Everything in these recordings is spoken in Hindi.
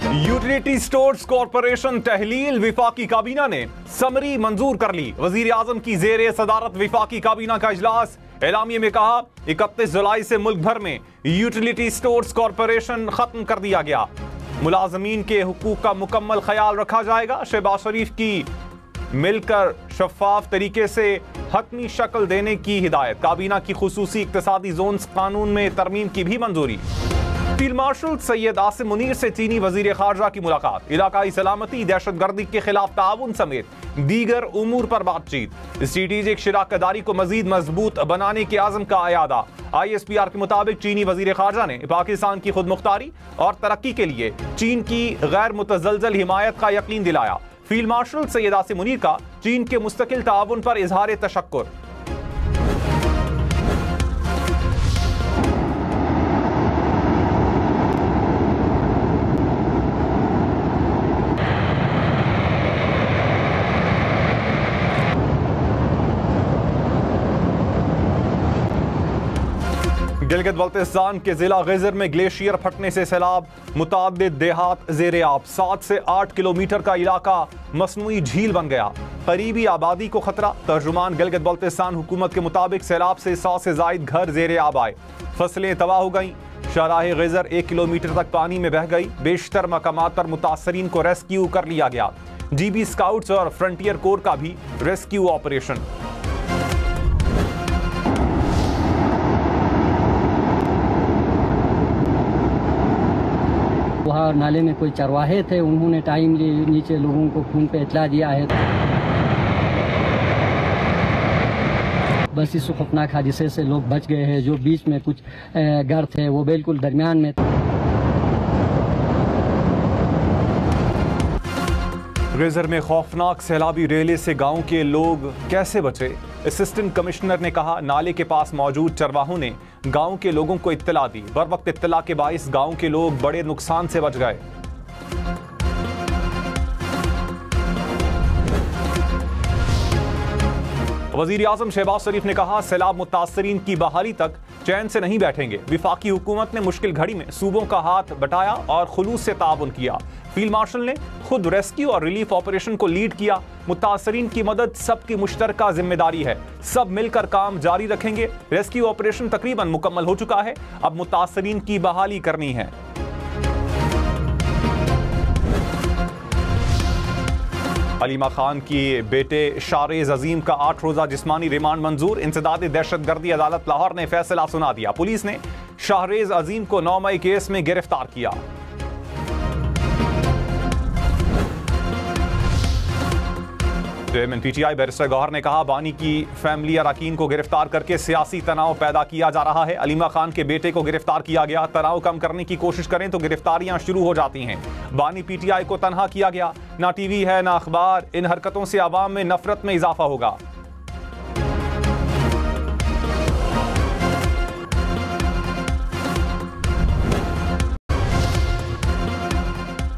यूटिलिटी स्टोर्स कॉरपोरेशन तहलील विफाकी काबीना ने समरी मंजूर कर ली। वजीर आजम की जेर सदारत विफाकी काबीना का इजलास। एलामिये में कहा 31 जुलाई से मुल्क भर में यूटिलिटी स्टोर्स कॉरपोरेशन खत्म कर दिया गया। मुलाजमीन के हुकूक का मुकम्मल ख्याल रखा जाएगा। शहबाज शरीफ की मिलकर शफाफ तरीके से हतमी शक्ल देने की हिदायत। काबीना की खुसूसी इक्तसादी जोन्स कानून में तरमीम की भी मंजूरी। फील्ड मार्शल सैयद आसिम मुनीर से चीनी वजीर खारजा की मुलाकात। इलाकाई सलामती, दहशतगर्दी के खिलाफ ताउन समेत दीगर उमूर पर बातचीत। स्ट्रेटेजिक शराकतदारी को मजीद मजबूत बनाने के आज़म का अयादा। ISPR के मुताबिक चीनी वजीर खारजा ने पाकिस्तान की खुद मुख्तारी और तरक्की के लिए चीन की गैर मुतजलजल हिमायत का यकीन दिलाया। फील्ड मार्शल सैयद आसिम मुनीर का चीन के मुस्तकिल ताउन पर इजहार तशक्कुर। गिलगित बल्तिस्तान के जिला गजर में ग्लेशियर फटने से सैलाब। मुतादिद देहात जेर आब। 7 से 8 किलोमीटर का इलाका मसनूई झील बन गया। करीबी आबादी को खतरा। तर्जुमान गिलगित बल्तिस्तान हुकूमत के मुताबिक सैलाब से 100 से जायद घर जेर आब आए। फसलें तबाह हो गईं। शराह गजर 1 किलोमीटर तक पानी में बह गई। बेशतर मकामात पर मुतासरीन को रेस्क्यू कर लिया गया। GB स्काउट्स और फ्रंटियर कोर का भी रेस्क्यू ऑपरेशन। वहाँ नाले में कोई चरवाहे थे, उन्होंने टाइमली नीचे लोगों को फोन पे इतला दिया है। बस इस खौफनाक हादसे से लोग बच गए हैं। जो बीच में कुछ घर थे वो बिल्कुल दरमियान में। गजर में खौफनाक सैलाबी रेले से गांव के लोग कैसे बचे? असिस्टेंट कमिश्नर ने कहा नाले के पास मौजूद चरवाहों ने गांव के लोगों को इत्तला दी। बर वक्त इत्तला के बाइस गांव के लोग बड़े नुकसान से बच गए। वजीर आजम शहबाज शरीफ ने कहा सैलाब मुतासरीन की बहाली तक चैन से नहीं बैठेंगे। विफाकी हुकूमत ने मुश्किल घड़ी में सूबों का हाथ बटाया और खुलूस से ताउन किया। फील्ड मार्शल ने खुद रेस्क्यू और रिलीफ ऑपरेशन को लीड किया। मुतासरीन की मदद सबकी मुश्तरका जिम्मेदारी है। सब मिलकर काम जारी रखेंगे। रेस्क्यू ऑपरेशन तकरीबन मुकम्मल हो चुका है। अब मुतासरीन की बहाली करनी है। अलीमा खान की बेटे शाहरेज अजीम का 8 रोजा जिस्मानी रिमांड मंजूर। इंसदाद दहशतगर्दी अदालत लाहौर ने फैसला सुना दिया। पुलिस ने शाहरेज अजीम को 9 मई केस में गिरफ्तार किया। चेयरमैन PTI बैरिस्टर गौहर ने कहा बानी की फैमिली अरकान को गिरफ्तार करके सियासी तनाव पैदा किया जा रहा है। अलीमा खान के बेटे को गिरफ्तार किया गया। तनाव कम करने की कोशिश करें तो गिरफ्तारियां शुरू हो जाती हैं। बानी PTI को तनहा किया गया। ना TV है ना अखबार। इन हरकतों से आवाम में नफरत में इजाफा होगा।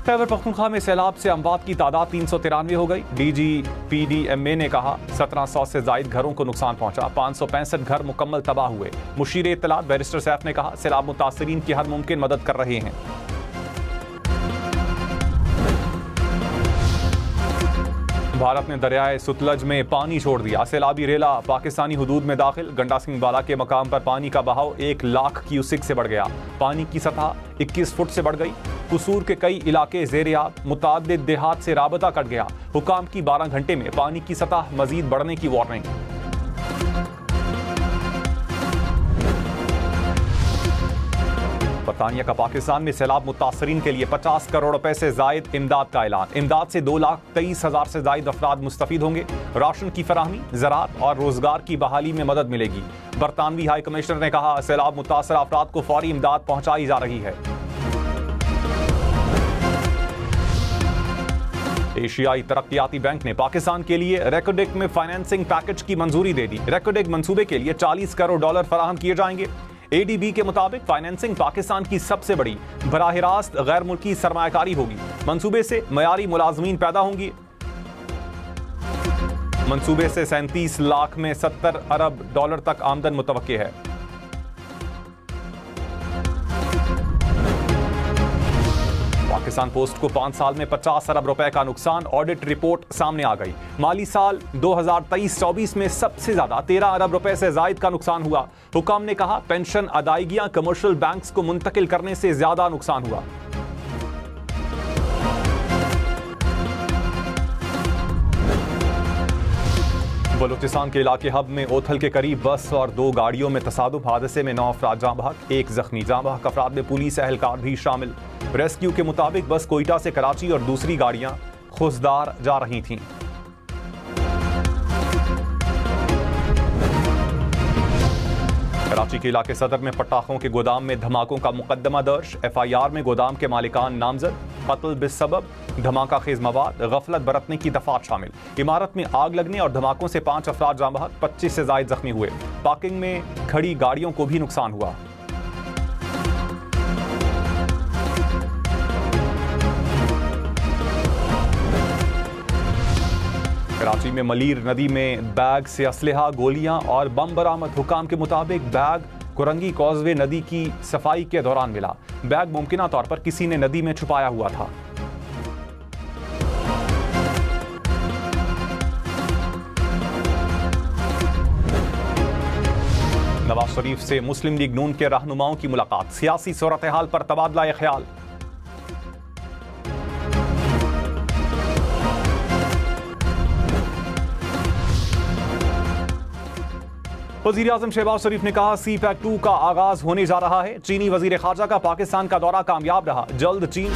खैबर पख्तूनख्वा में सैलाब से अमवात की तादाद 393 हो गई। DG PDMA ने कहा 1700 से जायद घरों को नुकसान पहुंचा। 565 घर मुकम्मल तबाह हुए। मुशीर इत्तलात बैरिस्टर सैफ ने कहा सैलाब मुतासरीन की हर मुमकिन मदद कर रहे हैं। भारत ने दरियाए सुतलज में पानी छोड़ दिया। सैलाबी रेला पाकिस्तानी हुदूद में दाखिल। गंडा सिंह बाला के मकाम पर पानी का बहाव 1 लाख क्यूसिक से बढ़ गया। पानी की सतह 21 फुट से बढ़ गई। कसूर के कई इलाके ज़ेर-ए-आब। मुतादिद देहात से राबता कट गया। हुकाम की 12 घंटे में पानी की सतह मजीद बढ़ने की वार्निंग। बरतानिया का पाकिस्तान में सैलाब मुतासरीन के लिए 50 करोड़ रुपए से जायद इमदाद का ऐलान। इमदाद से 2,23,000 से जायद अफराद मुस्तफीद होंगे। राशन की फराहमी, ज़राअत और रोजगार की बहाली में मदद मिलेगी। बरतानवी हाई कमिश्नर ने कहा सैलाब मुतासर अफराद को फौरी इमदाद पहुंचाई जा रही है। एशियाई तरक्याती बैंक ने पाकिस्तान के लिए रेकोडेक में फाइनेंसिंग पैकेज की मंजूरी दे दी। रेकोडेक मंसूबे के लिए $40 करोड़ फराहम किए जाएंगे। ADB के मुताबिक फाइनेंसिंग पाकिस्तान की सबसे बड़ी बराह रास्त गैर मुल्की सरमायाकारी होगी। मंसूबे से मयारी मुलाजमीन पैदा होंगी। मंसूबे से 37 लाख में $70 अरब तक आमदन मुतवक्के है। पाकिस्तान पोस्ट को 5 साल में 50 अरब रुपए का नुकसान, ऑडिट रिपोर्ट सामने आ गई। माली साल 2023-24 में सबसे ज्यादा 13 अरब रुपए से जायद का नुकसान हुआ। हुकाम ने कहा पेंशन अदायगियां कमर्शियल बैंक्स को मुंतकिल करने से ज्यादा नुकसान हुआ। बलूचिस्तान के इलाके हब में ओथल के करीब बस और 2 गाड़ियों में तसादुम, हादसे में 9 अफराद जाँ बहक, 1 जख्मी। जाँ बहक अफराद में पुलिस एहलकार भी शामिल। रेस्क्यू के मुताबिक बस कोयटा से कराची और दूसरी गाड़ियां खुशदार जा रही थीं। कराची के इलाके सदर में पटाखों के गोदाम में धमाकों का मुकदमा दर्ज। FIR में गोदाम के मालिकान नामजद। कत्ल बिस्सबब धमाका खेज मवाद, गफलत बरतने की दफात शामिल। इमारत में आग लगने और धमाकों से 5 अफराद जाँ बहक, 25 से जायद जख्मी हुए। पार्किंग में खड़ी गाड़ियों को भी नुकसान हुआ। कराची में मलीर नदी में बैग से असलहा, गोलियां और बम बरामद। हुकाम के मुताबिक बैग कुरंगी कॉजवे नदी की सफाई के दौरान मिला। बैग मुमकिना तौर पर किसी ने नदी में छुपाया हुआ था। नवाज शरीफ से मुस्लिम लीग नून के रहनुमाओं की मुलाकात, सियासी सूरत हाल पर तबादला ख्याल। वज़ीर आज़म शहबाज शरीफ ने कहा CPEC 2 का आगाज होने जा रहा है। चीनी वज़ीर ख़ारजा का पाकिस्तान का दौरा कामयाब रहा, जल्द चीन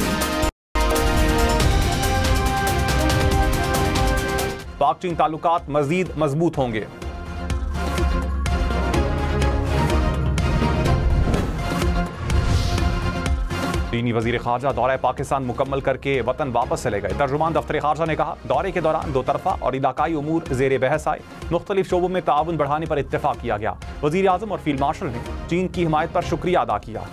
पाक चीन ताल्लुकात मज़ीद मजबूत होंगे। चीनी वज़ीर ख़ारजा दौरा पाकिस्तान मुकम्मल करके वतन वापस चले गए। तर्जुमान दफ्तर ख़ारजा ने कहा दौरे के दौरान 2 तरफ़ा और इलाकाई उमूर ज़ेर बहस आए। मुख्तलिफ शोबों में ताउन बढ़ाने पर इत्तेफाक किया गया। वज़ीर आज़म और फील्ड मार्शल ने चीन की हिमायत पर शुक्रिया अदा किया।